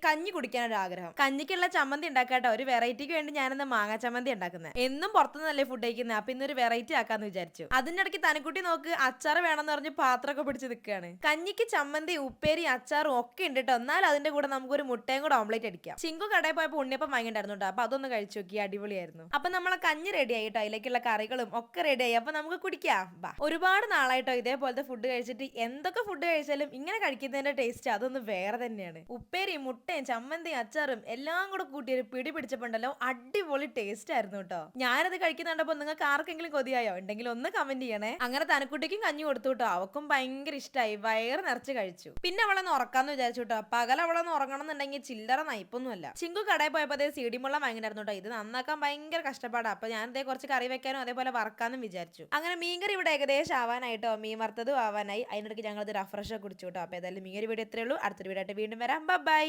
കഞ്ഞി കുടിക്കാനൊരു ആഗ്രഹം. കഞ്ഞിക്കുള്ള ചമ്മന്തി ഉണ്ടാക്കാട്ടോ. ഒരു വെറൈറ്റിക്ക് വേണ്ടി ഞാനിന്ന് മാങ്ങാ ചമ്മന്തി ഉണ്ടാക്കുന്നത്. എന്നും പുറത്തുനിന്നല്ലേ ഫുഡ് കഴിക്കുന്നത്, അപ്പൊ ഇന്നൊരു വെറൈറ്റി ആക്കാന്ന് വിചാരിച്ചു. അതിന്റെ ഇടയ്ക്ക് തനിക്കുട്ടി നോക്ക് അച്ചാർ വേണമെന്ന് പറഞ്ഞ് പാത്രമൊക്കെ പിടിച്ച് നിൽക്കുകയാണ്. കഞ്ഞിക്ക് ചമ്മന്തി, ഉപ്പേരി, അച്ചാറും ഒക്കെ ഉണ്ട് കേട്ടോ. എന്നാൽ അതിന്റെ കൂടെ നമുക്കൊരു മുട്ടയും കൂടെ ഓംലേറ്റ് അടിക്കാം. ചിങ്കു കടയിൽ പോയപ്പോൾ ഉണ്ണിയപ്പം വാങ്ങിണ്ടായിരുന്നു കേട്ടോ. അപ്പൊ അതൊന്ന് കഴിച്ചു നോക്കി, അടിപൊളിയായിരുന്നു. അപ്പൊ നമ്മളെ കഞ്ഞി റെഡി ആയിട്ടോ, അതിലേക്കുള്ള കറികളും ഒക്കെ റെഡി ആയി. അപ്പൊ നമുക്ക് കുടിക്കാം. ഒരുപാട് നാളായിട്ടോ ഇതേപോലത്തെ ഫുഡ് കഴിച്ചിട്ട്. എന്തൊക്കെ ഫുഡ് കഴിച്ചാലും ഇങ്ങനെ കഴിക്കുന്നതിന്റെ ടേസ്റ്റ് അതൊന്ന് വേറെ തന്നെയാണ്. ഉപ്പേരി, മുട്ടയും ചമ്മന്തിയും അച്ചാറും എല്ലാം കൂടെ കൂട്ടി ഒരു പിടി പിടിച്ചപ്പോണ്ടല്ലോ അടിപൊളി ടേസ്റ്റ് ആയിരുന്നു കേട്ടോ. ഞാനത് കഴിക്കുന്നുണ്ടപ്പോ നിങ്ങൾക്ക് ആർക്കെങ്കിലും കൊതിയായോ? ഉണ്ടെങ്കിൽ ഒന്ന് കമന്റ് ചെയ്യണേ. അങ്ങനെ തനക്കുട്ടിക്കും കഞ്ഞി കൊടുത്തു കേട്ടോ. അവക്കും ഭയങ്കര ഇഷ്ടമായി, വയറ് നിറച്ച് കഴിച്ചു. പിന്നെ അവളൊന്ന് ഉറക്കാന്ന് വിചാരിച്ചു കേട്ടോ. പകൽ അവളൊന്ന് ഉറങ്ങണം എന്നുണ്ടെങ്കിൽ ചില്ലറ നയിപ്പൊന്നുമല്ല. ചിങ്കു കടയിൽ പോയപ്പോ അതേ സീഡിമുള്ള വാങ്ങിണ്ടായിരുന്നു കേട്ടോ. ഇത് നന്നാക്കാൻ ഭയങ്കര കഷ്ടപ്പാടാ. അപ്പൊ ഞാൻ അതേ കുറച്ച് കറി വെക്കാനും അതേപോലെ വറക്കാനും വിചാരിച്ചു. അങ്ങനെ മീൻകറി ഇവിടെ ഏകദേശം ആവാനായിട്ടോ, മീൻ വറുത്തതും ആവാനായി. അതിനിടയ്ക്ക് ഞങ്ങൾ ഇത് റഫ്രഷ് കുടിച്ചു കേട്ടോ. അപ്പൊ ഏതായാലും ഈ ഒരു വീഡിയോ ഇത്രയേ ഉള്ളൂ. അടുത്തൊരു വീഡിയോ ആയിട്ട് വീണ്ടും വരാം. ബൈ.